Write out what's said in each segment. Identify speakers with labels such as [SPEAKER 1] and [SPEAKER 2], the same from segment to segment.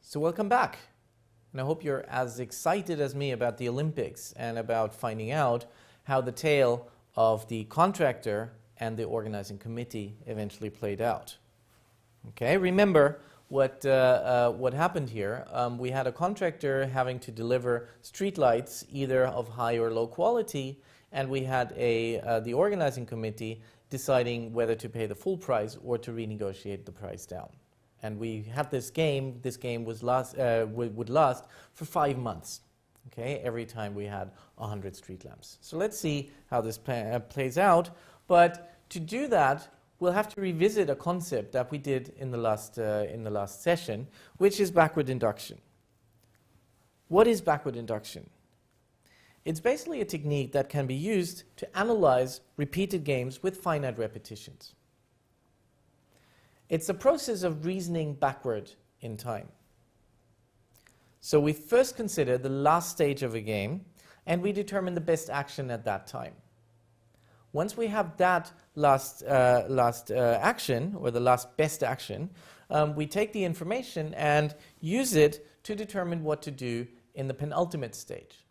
[SPEAKER 1] So welcome back, and I hope you're as excited as me about the Olympics and about finding out how the tale of the contractor and the organizing committee eventually played out. Okay, remember what happened here. We had a contractor having to deliver streetlights either of high or low quality, and we had the organizing committee deciding whether to pay the full price or to renegotiate the price down. And we had this game. This game would last for 5 months. Okay, every time we had 100 street lamps. So let's see how this plays out. But to do that, we'll have to revisit a concept that we did in the last session, which is backward induction. What is backward induction? It's basically a technique that can be used to analyze repeated games with finite repetitions. It's a process of reasoning backward in time. So we first consider the last stage of a game, and we determine the best action at that time. Once we have that last action, or the last best action, we take the information and use it to determine what to do in the penultimate stage.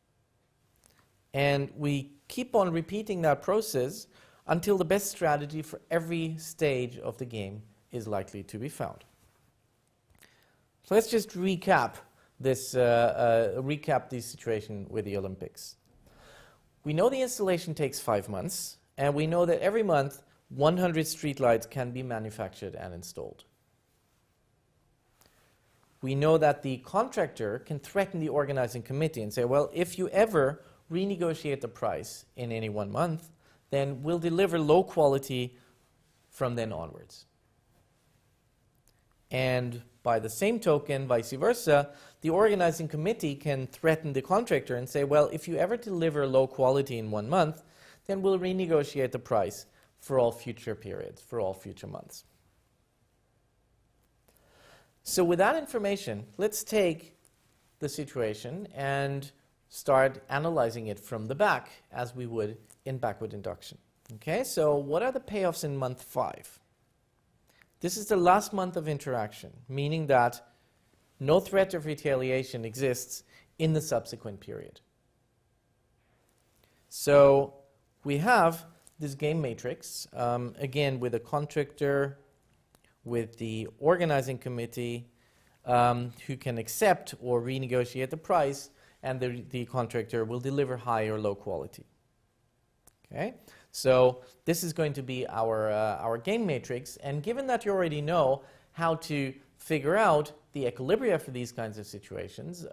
[SPEAKER 1] And we keep on repeating that process until the best strategy for every stage of the game is likely to be found. So let's just recap this situation with the Olympics. We know the installation takes 5 months, and we know that every month 100 streetlights can be manufactured and installed. We know that the contractor can threaten the organizing committee and say, well, if you ever renegotiate the price in any 1 month, then we'll deliver low quality from then onwards. And by the same token, vice versa, the organizing committee can threaten the contractor and say, well, if you ever deliver low quality in 1 month, then we'll renegotiate the price for all future periods, for all future months. So with that information, let's take the situation and start analyzing it from the back, as we would in backward induction. Okay, so what are the payoffs in month 5? This is the last month of interaction, meaning that no threat of retaliation exists in the subsequent period. So we have this game matrix, again with a contractor, with the organizing committee, who can accept or renegotiate the price, and the contractor will deliver high or low quality. Okay, so this is going to be our game matrix, and given that you already know how to figure out the equilibria for these kinds of situations,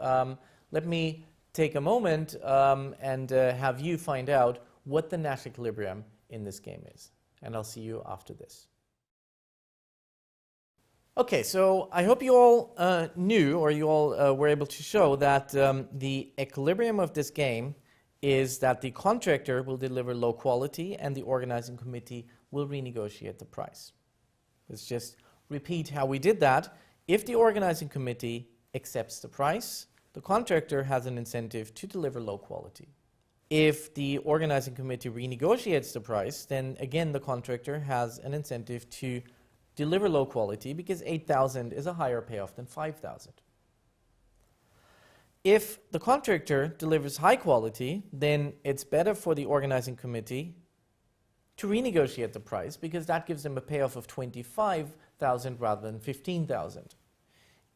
[SPEAKER 1] let me take a moment and have you find out what the Nash equilibrium in this game is, and I'll see you after this. Okay, so I hope you all knew, or you all were able to show that the equilibrium of this game is that the contractor will deliver low quality and the organizing committee will renegotiate the price. Let's just repeat how we did that. If the organizing committee accepts the price, the contractor has an incentive to deliver low quality. If the organizing committee renegotiates the price, then again the contractor has an incentive to deliver low quality because 8,000 is a higher payoff than 5,000. If the contractor delivers high quality, then it's better for the organizing committee to renegotiate the price because that gives them a payoff of 25,000 rather than 15,000.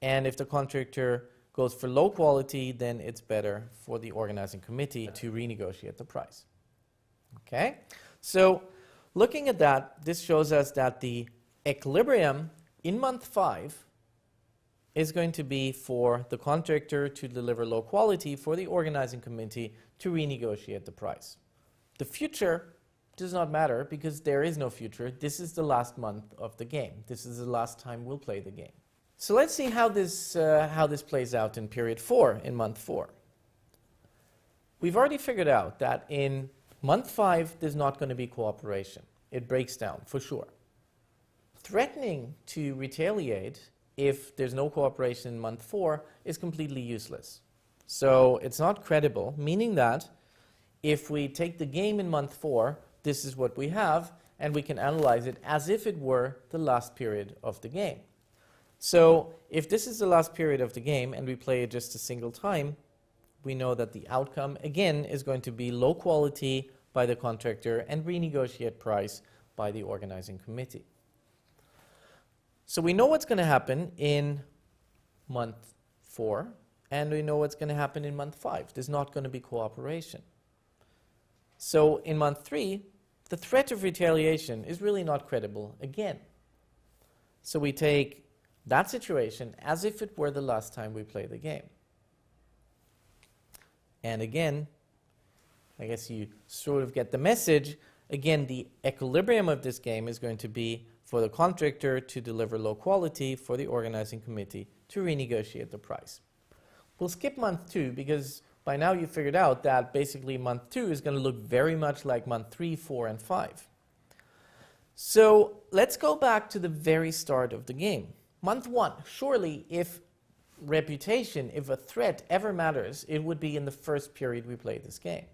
[SPEAKER 1] And if the contractor goes for low quality, then it's better for the organizing committee to renegotiate the price. Okay? So looking at that, this shows us that the equilibrium in month 5 is going to be for the contractor to deliver low quality, for the organizing committee to renegotiate the price. The future does not matter because there is no future. This is the last month of the game. This is the last time we'll play the game. So let's see how this plays out in period 4, in month 4. We've already figured out that in month 5 there's not going to be cooperation. It breaks down for sure. Threatening to retaliate if there's no cooperation in month 4 is completely useless. So it's not credible, meaning that if we take the game in month 4, this is what we have, and we can analyze it as if it were the last period of the game. So if this is the last period of the game and we play it just a single time, we know that the outcome, again, is going to be low quality by the contractor and renegotiate price by the organizing committee. So we know what's going to happen in month 4, and we know what's going to happen in month 5. There's not going to be cooperation. So in month 3, the threat of retaliation is really not credible again. So we take that situation as if it were the last time we play the game. And again, I guess you sort of get the message. Again, the equilibrium of this game is going to be for the contractor to deliver low quality, for the organizing committee to renegotiate the price. We'll skip month 2 because by now you figured out that basically month 2 is going to look very much like month 3, 4, and 5. So let's go back to the very start of the game. Month 1, surely if reputation, if a threat ever matters, it would be in the first period we play this game.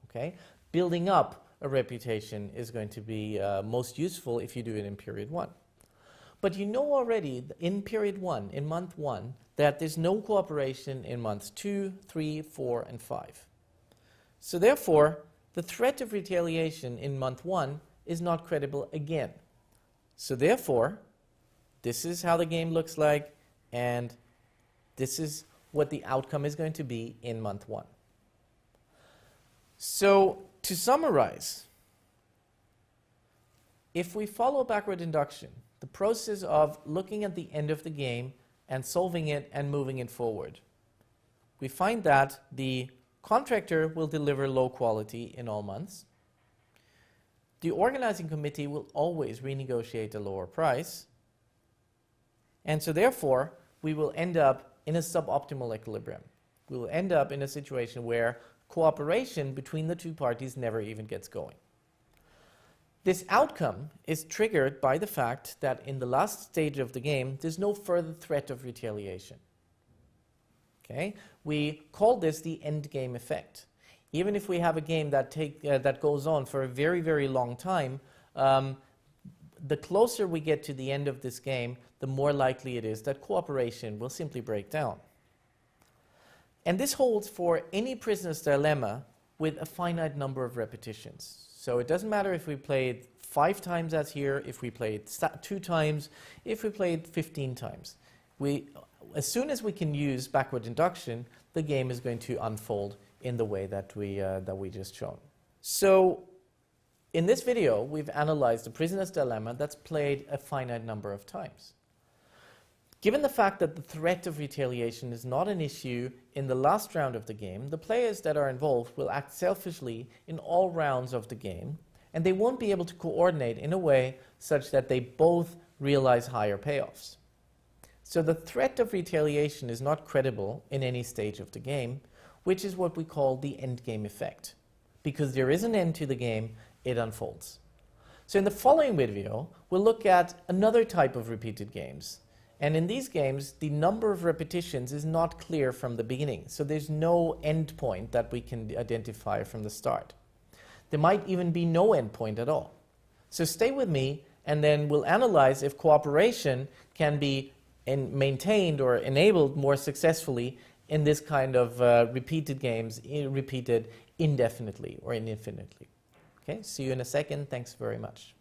[SPEAKER 1] Okay? Building up a reputation is going to be most useful if you do it in period 1. But you know already in period 1, in month 1, that there's no cooperation in months 2, 3, 4, and 5. So therefore, the threat of retaliation in month 1 is not credible again. So therefore, this is how the game looks like, and this is what the outcome is going to be in month 1. So to summarize, if we follow backward induction, the process of looking at the end of the game and solving it and moving it forward, we find that the contractor will deliver low quality in all months. The organizing committee will always renegotiate a lower price. And so therefore, we will end up in a suboptimal equilibrium. We will end up in a situation where cooperation between the two parties never even gets going. This outcome is triggered by the fact that in the last stage of the game, there's no further threat of retaliation. Okay? We call this the end game effect. Even if we have a game that goes on for a very, very long time, the closer we get to the end of this game, the more likely it is that cooperation will simply break down. And this holds for any prisoner's dilemma with a finite number of repetitions. So it doesn't matter if we played 5 times as here, if we played 2 times, if we played 15 times. As soon as we can use backward induction, the game is going to unfold in the way that we just shown. So in this video, we've analyzed the prisoner's dilemma that's played a finite number of times. Given the fact that the threat of retaliation is not an issue in the last round of the game, the players that are involved will act selfishly in all rounds of the game, and they won't be able to coordinate in a way such that they both realize higher payoffs. So the threat of retaliation is not credible in any stage of the game, which is what we call the endgame effect. Because there is an end to the game, it unfolds. So in the following video, we'll look at another type of repeated games. And in these games, the number of repetitions is not clear from the beginning. So there's no end point that we can identify from the start. There might even be no end point at all. So stay with me, and then we'll analyze if cooperation can be maintained or enabled more successfully in this kind of repeated games, repeated indefinitely or infinitely. Okay, see you in a second. Thanks very much.